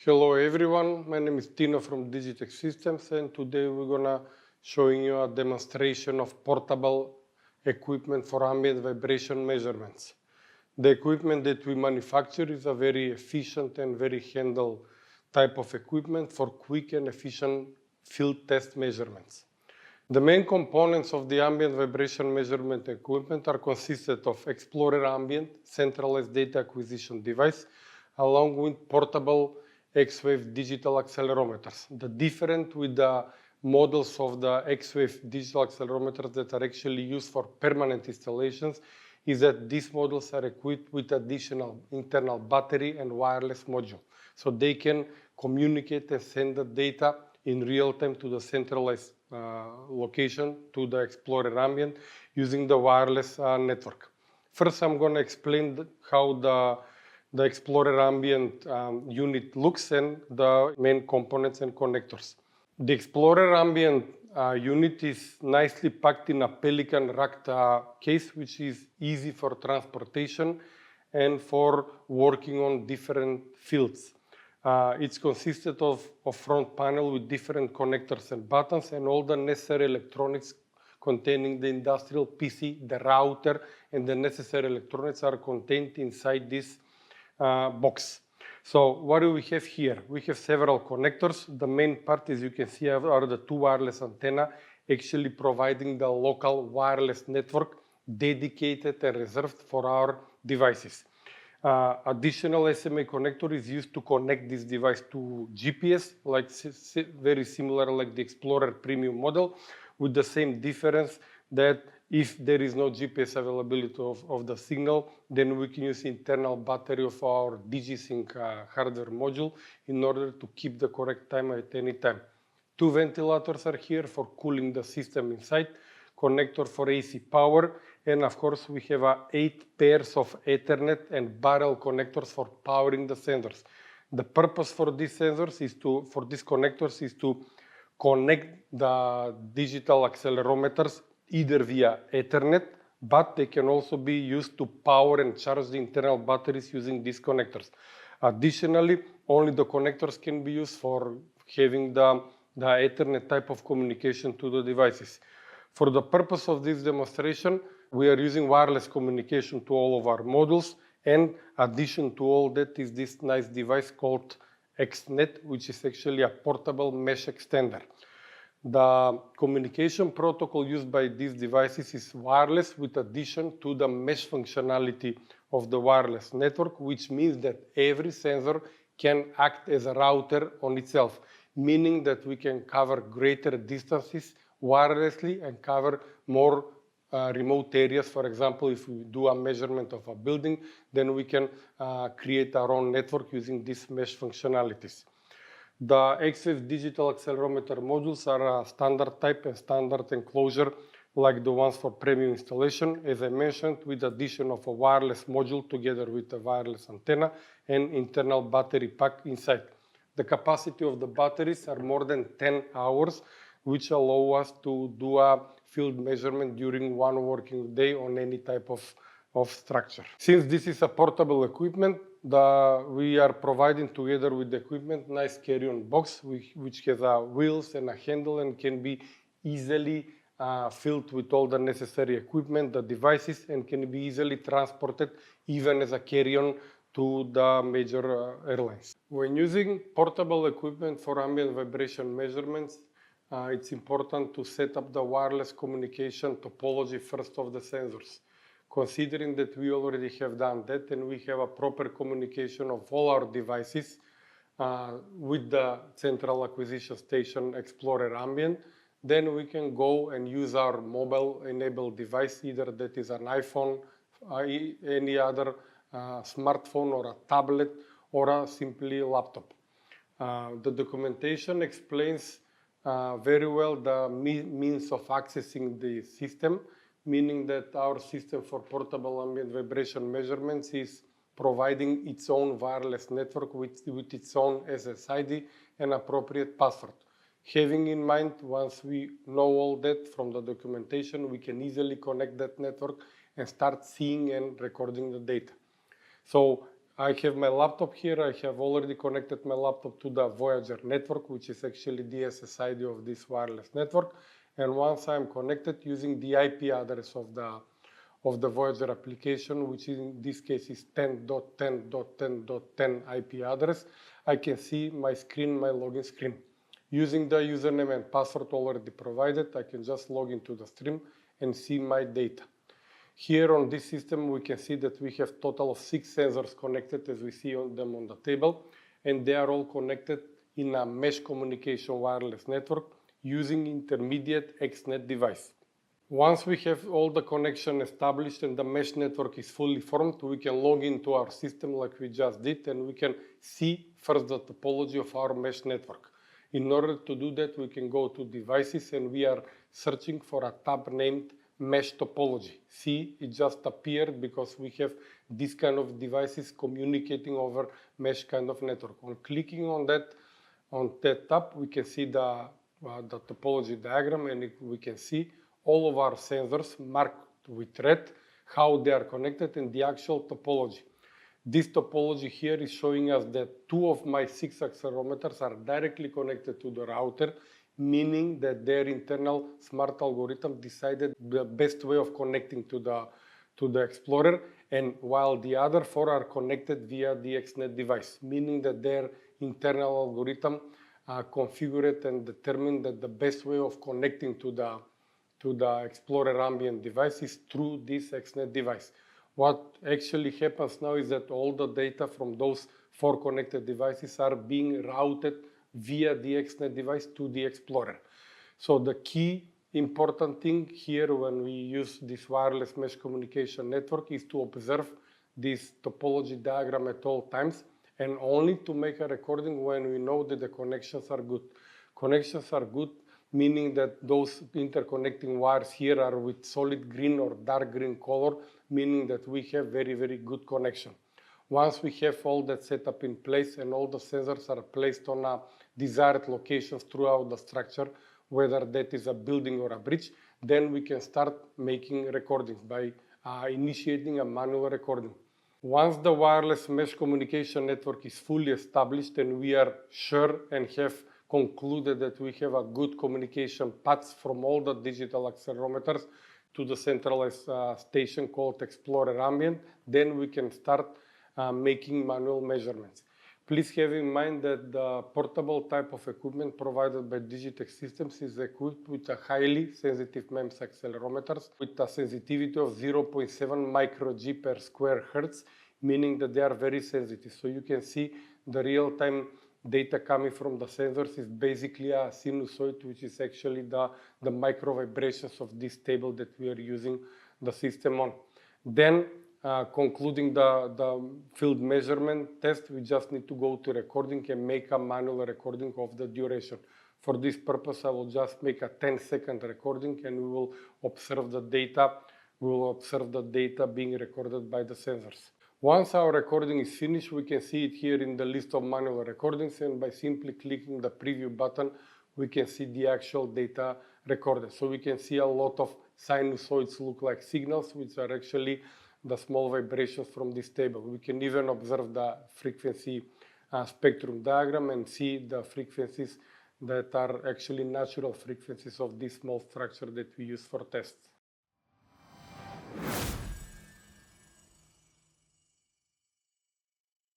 Hello everyone, my name is Tino from Digitex Systems, and today we're gonna showing you a demonstration of portable equipment for ambient vibration measurements. The equipment that we manufacture is a very efficient and very handle type of equipment for quick and efficient field test measurements. The main components of the ambient vibration measurement equipment are consisted of Explorer Ambient centralized data acquisition device, along with portable X-Wave digital accelerometers. The difference with the models of the X-Wave digital accelerometers that are actually used for permanent installations is that these models are equipped with additional internal battery and wireless module. So they can communicate and send the data in real time to the centralized location, to the Explorer Ambient, using the wireless network. First, I'm going to explain how the Explorer Ambient unit looks and the main components and connectors. The Explorer Ambient unit is nicely packed in a Pelican wrapped case, which is easy for transportation and for working on different fields. It's consisted of a front panel with different connectors and buttons and all the necessary electronics containing the industrial PC, the router, and the necessary electronics are contained inside this box. So what do we have here? We have several connectors. The main part, as you can see, are the two wireless antennas actually providing the local wireless network dedicated and reserved for our devices. Additional SMA connector is used to connect this device to GPS, like very similar like the Explorer Premium model, with the same difference that if there is no GPS availability of the signal, then we can use internal battery of our DigiSync hardware module in order to keep the correct time at any time. Two ventilators are here for cooling the system inside, connector for AC power, and of course we have 8 pairs of Ethernet and barrel connectors for powering the sensors. The purpose for these sensors is for these connectors is to connect the digital accelerometers either via Ethernet, but they can also be used to power and charge the internal batteries using these connectors. Additionally, only the connectors can be used for having the Ethernet type of communication to the devices. For the purpose of this demonstration, we are using wireless communication to all of our modules, and addition to all that is this nice device called xNet, which is actually a portable mesh extender. The communication protocol used by these devices is wireless with addition to the mesh functionality of the wireless network, which means that every sensor can act as a router on itself, meaning that we can cover greater distances wirelessly and cover more remote areas. For example, if we do a measurement of a building, then we can create our own network using these mesh functionalities. The X-Wave digital accelerometer modules are a standard type and standard enclosure like the ones for premium installation, as I mentioned, with addition of a wireless module together with a wireless antenna and internal battery pack inside. The capacity of the batteries are more than 10 hours, which allow us to do a field measurement during one working day on any type of structure. Since this is a portable equipment, we are providing together with the equipment nice carry-on box which has wheels and a handle and can be easily filled with all the necessary equipment, the devices, and can be easily transported even as a carry-on to the major airlines. When using portable equipment for ambient vibration measurements, it's important to set up the wireless communication topology first of the sensors. Considering that we already have done that and we have a proper communication of all our devices with the central acquisition station Explorer Ambient, then we can go and use our mobile enabled device, either that is an iPhone, any other smartphone or a tablet or simply a laptop. The documentation explains very well the means of accessing the system, meaning that our system for portable ambient vibration measurements is providing its own wireless network with its own SSID and appropriate password. Having in mind, once we know all that from the documentation, we can easily connect that network and start seeing and recording the data. So I have my laptop here. I have already connected my laptop to the Voyager network, which is actually the SSID of this wireless network. And once I'm connected using the IP address of the Voyager application, which in this case is 10.10.10.10 IP address, I can see my screen, my login screen. Using the username and password already provided, I can just log into the stream and see my data. Here on this system, we can see that we have total of 6 sensors connected, as we see them on the table, and they are all connected in a mesh communication wireless network using intermediate xNet device. Once we have all the connection established and the mesh network is fully formed, we can log into our system like we just did, and we can see first the topology of our mesh network. In order to do that, we can go to devices, and we are searching for a tab named mesh topology. See, it just appeared because we have this kind of devices communicating over mesh kind of network. On clicking on that tab, we can see the topology diagram, and we can see all of our sensors marked with red, how they are connected, and the actual topology. This topology here is showing us that 2 of my 6 accelerometers are directly connected to the router, meaning that their internal smart algorithm decided the best way of connecting to the Explorer, and while the other 4 are connected via the xNet device, meaning that their internal algorithm configured and determined that the best way of connecting to the Explorer ambient device is through this xNet device. What actually happens now is that all the data from those 4 connected devices are being routed via the xNet device to the Explorer. So the key important thing here when we use this wireless mesh communication network is to observe this topology diagram at all times, and only to make a recording when we know that the connections are good. Connections are good, meaning that those interconnecting wires here are with solid green or dark green color, meaning that we have very, very good connection. Once we have all that setup in place and all the sensors are placed on desired locations throughout the structure, whether that is a building or a bridge, then we can start making recordings by initiating a manual recording. Once the wireless mesh communication network is fully established and we are sure and have concluded that we have a good communication paths from all the digital accelerometers to the centralized station called Explorer Ambient, then we can start making manual measurements. Please have in mind that the portable type of equipment provided by Digitex Systems is equipped with a highly sensitive MEMS accelerometers with a sensitivity of 0.7 micro-G per square hertz, meaning that they are very sensitive. So you can see the real-time data coming from the sensors is basically a sinusoid, which is actually the micro vibrations of this table that we are using the system on. Then concluding the field measurement test, we just need to go to recording and make a manual recording of the duration. For this purpose, I will just make a 10-second recording, and we will observe the data. We will observe the data being recorded by the sensors. Once our recording is finished, we can see it here in the list of manual recordings, and by simply clicking the preview button, we can see the actual data recorded. So we can see a lot of sinusoids look like signals, which are actually the small vibrations from this table. We can even observe the frequency spectrum diagram and see the frequencies that are actually natural frequencies of this small structure that we use for tests.